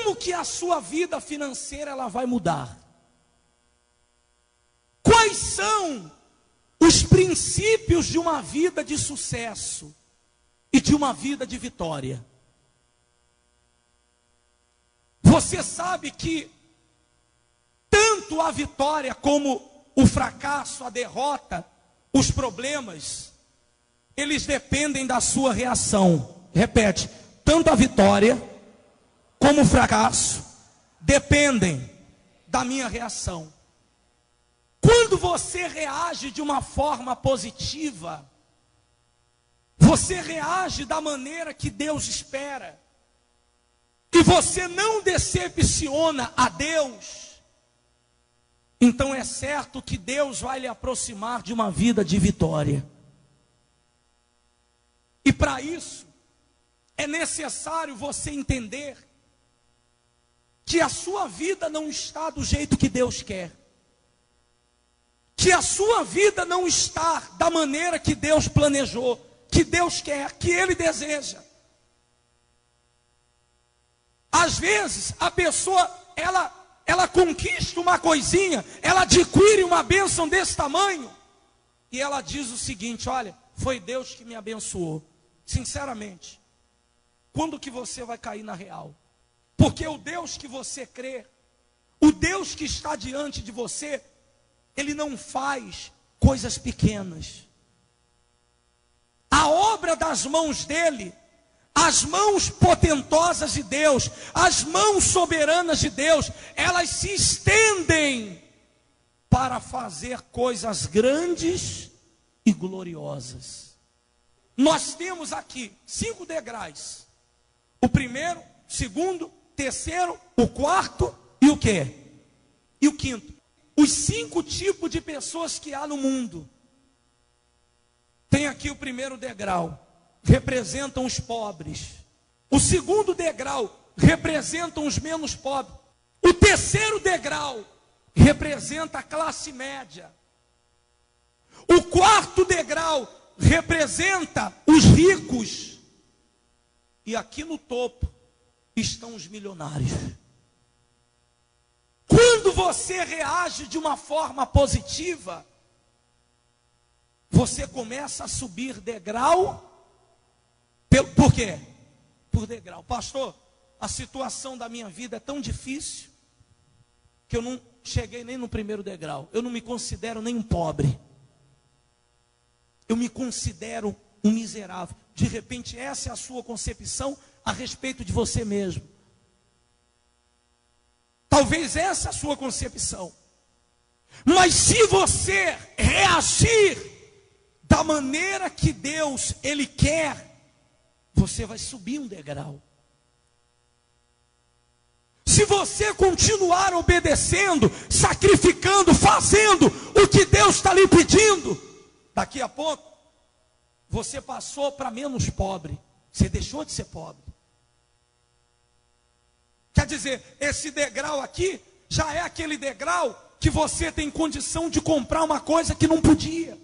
como que a sua vida financeira ela vai mudar? Quais são os princípios de uma vida de sucesso e de uma vida de vitória? Você sabe que tanto a vitória como o fracasso, a derrota, os problemas, eles dependem da sua reação. Repete, tanto a vitória como o fracasso dependem da minha reação. Quando você reage de uma forma positiva, você reage da maneira que Deus espera, e você não decepciona a Deus, então é certo que Deus vai lhe aproximar de uma vida de vitória. E para isso, é necessário você entender que a sua vida não está do jeito que Deus quer. Que a sua vida não está da maneira que Deus planejou, que Deus quer, que Ele deseja. Às vezes, a pessoa, ela conquista uma coisinha, ela adquire uma bênção desse tamanho, e ela diz o seguinte: olha, foi Deus que me abençoou. Sinceramente, quando que você vai cair na real? Porque o Deus que você crê, o Deus que está diante de você, Ele não faz coisas pequenas. A obra das mãos dEle, as mãos potentosas de Deus, as mãos soberanas de Deus, elas se estendem para fazer coisas grandes e gloriosas. Nós temos aqui 5 degraus. O primeiro, segundo, terceiro, o quarto e o quê? E o quinto. Os 5 tipos de pessoas que há no mundo. Tem aqui o primeiro degrau, representam os pobres. O segundo degrau representam os menos pobres. O terceiro degrau representa a classe média. O quarto degrau representa os ricos. E aqui no topo estão os milionários. Quando você reage de uma forma positiva, você começa a subir degrau. Por quê? Por degrau. Pastor, a situação da minha vida é tão difícil que eu não cheguei nem no primeiro degrau. Eu não me considero nem um pobre. Eu me considero um miserável. De repente essa é a sua concepção a respeito de você mesmo. Talvez essa é a sua concepção. Mas se você reagir da maneira que Deus, Ele quer, você vai subir um degrau. Se você continuar obedecendo, sacrificando, fazendo o que Deus está lhe pedindo, daqui a pouco, você passou para menos pobre. Você deixou de ser pobre. Quer dizer, esse degrau aqui, já é aquele degrau que você tem condição de comprar uma coisa que não podia.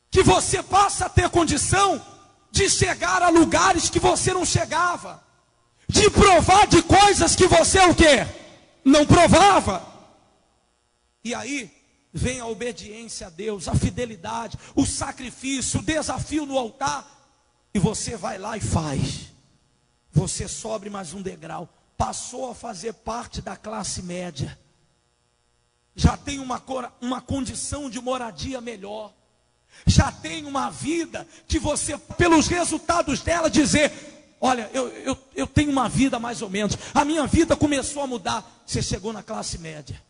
Que você passa a ter condição de chegar a lugares que você não chegava. De provar de coisas que você o quê? Não provava. E aí vem a obediência a Deus, a fidelidade, o sacrifício, o desafio no altar. E você vai lá e faz. Você sobe mais um degrau. Passou a fazer parte da classe média. Já tem uma condição de moradia melhor. Já tem uma vida que você, pelos resultados dela, dizer: olha, eu tenho uma vida mais ou menos. A minha vida começou a mudar. Você chegou na classe média.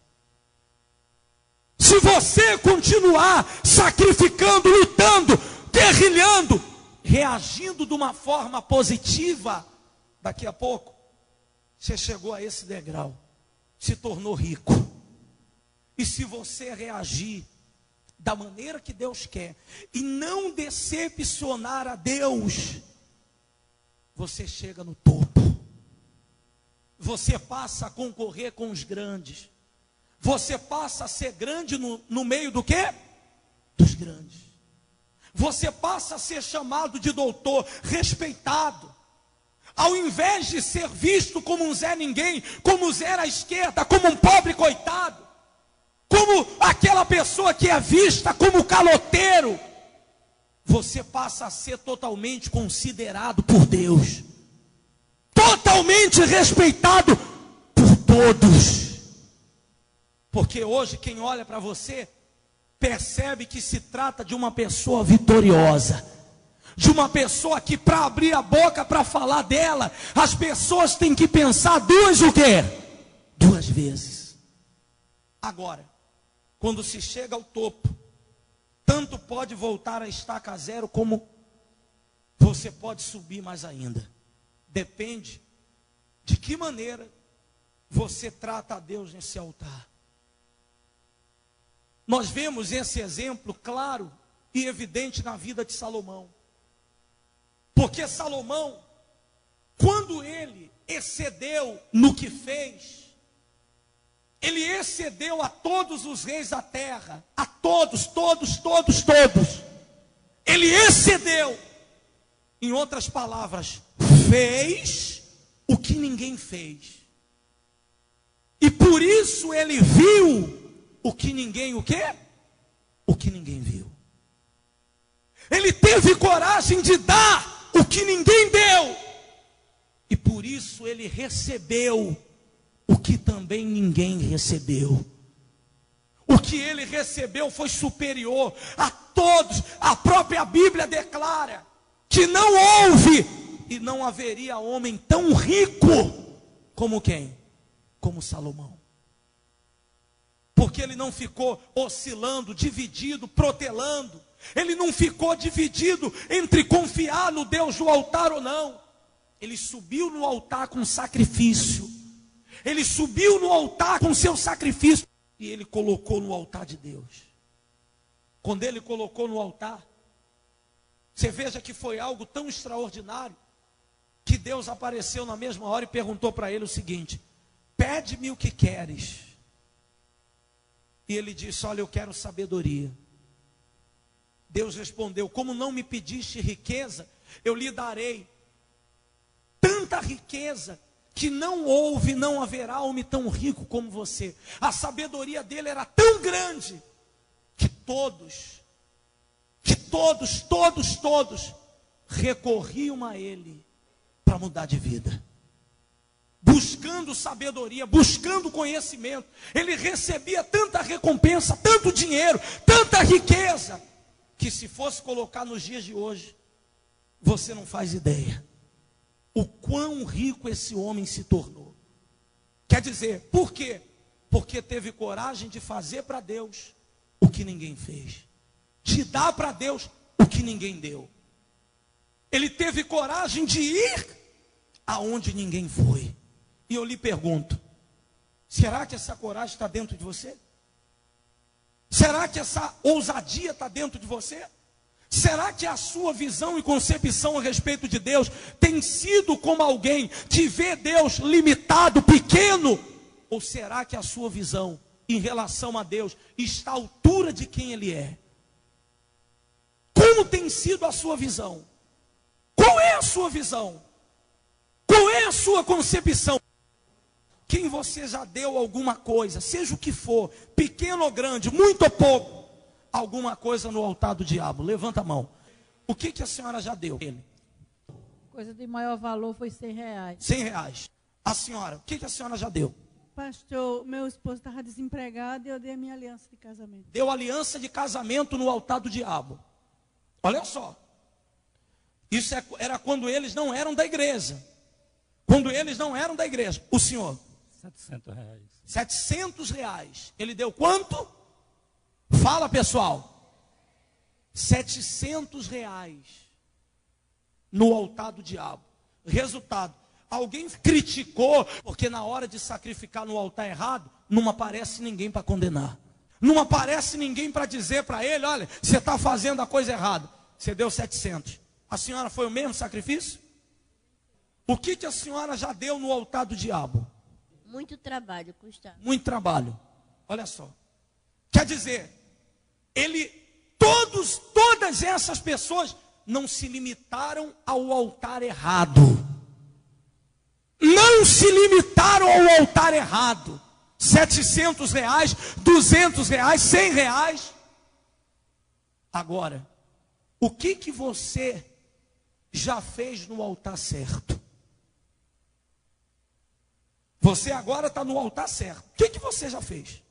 Se você continuar sacrificando, lutando, guerrilhando, reagindo de uma forma positiva, daqui a pouco, você chegou a esse degrau, se tornou rico. E se você reagir da maneira que Deus quer, e não decepcionar a Deus, você chega no topo. Você passa a concorrer com os grandes. Você passa a ser grande no meio do quê? Dos grandes. Você passa a ser chamado de doutor, respeitado. Ao invés de ser visto como um Zé Ninguém, como zero à esquerda, como um pobre coitado, como aquela pessoa que é vista como caloteiro, você passa a ser totalmente considerado por Deus, totalmente respeitado por todos. Porque hoje quem olha para você percebe que se trata de uma pessoa vitoriosa, de uma pessoa que para abrir a boca para falar dela, as pessoas têm que pensar duas vezes. Agora, quando se chega ao topo, tanto pode voltar a estaca zero, como você pode subir mais ainda. Depende de que maneira você trata a Deus nesse altar. Nós vemos esse exemplo claro e evidente na vida de Salomão. Porque Salomão, quando ele excedeu no que fez, ele excedeu a todos os reis da terra, a todos. Ele excedeu. Em outras palavras, fez o que ninguém fez. E por isso ele viu o que ninguém, o quê? O que ninguém viu. Ele teve coragem de dar o que ninguém deu. E por isso ele recebeu o que também ninguém recebeu. O que ele recebeu foi superior a todos. A própria Bíblia declara que não houve e não haveria homem tão rico como quem? Como Salomão. Porque ele não ficou oscilando, dividido, protelando. Ele não ficou dividido entre confiar no Deus do altar ou não. Ele subiu no altar com sacrifício. Ele subiu no altar com seu sacrifício. E ele colocou no altar de Deus. Quando ele colocou no altar, você veja que foi algo tão extraordinário, que Deus apareceu na mesma hora e perguntou para ele o seguinte: pede-me o que queres. E ele disse: olha, eu quero sabedoria. Deus respondeu: como não me pediste riqueza, eu lhe darei tanta riqueza que não houve, não haverá homem tão rico como você. A sabedoria dele era tão grande que todos recorriam a ele para mudar de vida. Buscando sabedoria, buscando conhecimento. Ele recebia tanta recompensa, tanto dinheiro, tanta riqueza, que se fosse colocar nos dias de hoje, você não faz ideia o quão rico esse homem se tornou. Quer dizer, por quê? Porque teve coragem de fazer para Deus o que ninguém fez, de dar para Deus o que ninguém deu. Ele teve coragem de ir aonde ninguém foi. E eu lhe pergunto: será que essa coragem está dentro de você? Será que essa ousadia está dentro de você? Será que a sua visão e concepção a respeito de Deus tem sido como alguém que vê Deus limitado, pequeno? Ou será que a sua visão em relação a Deus está à altura de quem Ele é? Como tem sido a sua visão? Qual é a sua visão? Qual é a sua concepção? Quem você já deu alguma coisa, seja o que for, pequeno ou grande, muito ou pouco, alguma coisa no altar do diabo? Levanta a mão. O que a senhora já deu? Ele. Coisa de maior valor foi R$100. R$100. A senhora, o que a senhora já deu? Pastor, meu esposo estava desempregado e eu dei a minha aliança de casamento. Deu aliança de casamento no altar do diabo. Olha só. Isso era quando eles não eram da igreja. Quando eles não eram da igreja. O senhor? R$700. R$700. Ele deu quanto? Fala, pessoal. R$700 no altar do diabo. Resultado: alguém criticou, porque na hora de sacrificar no altar errado, não aparece ninguém para condenar. Não aparece ninguém para dizer para ele: olha, você está fazendo a coisa errada. Você deu 700. A senhora foi o mesmo sacrifício? O que a senhora já deu no altar do diabo? Muito trabalho, custava. Muito trabalho. Olha só. Quer dizer, todas essas pessoas não se limitaram ao altar errado. não se limitaram ao altar errado. R$ 700, R$ 200, R$ 100. Agora, o que você já fez no altar certo? Você agora está no altar certo. O que você já fez?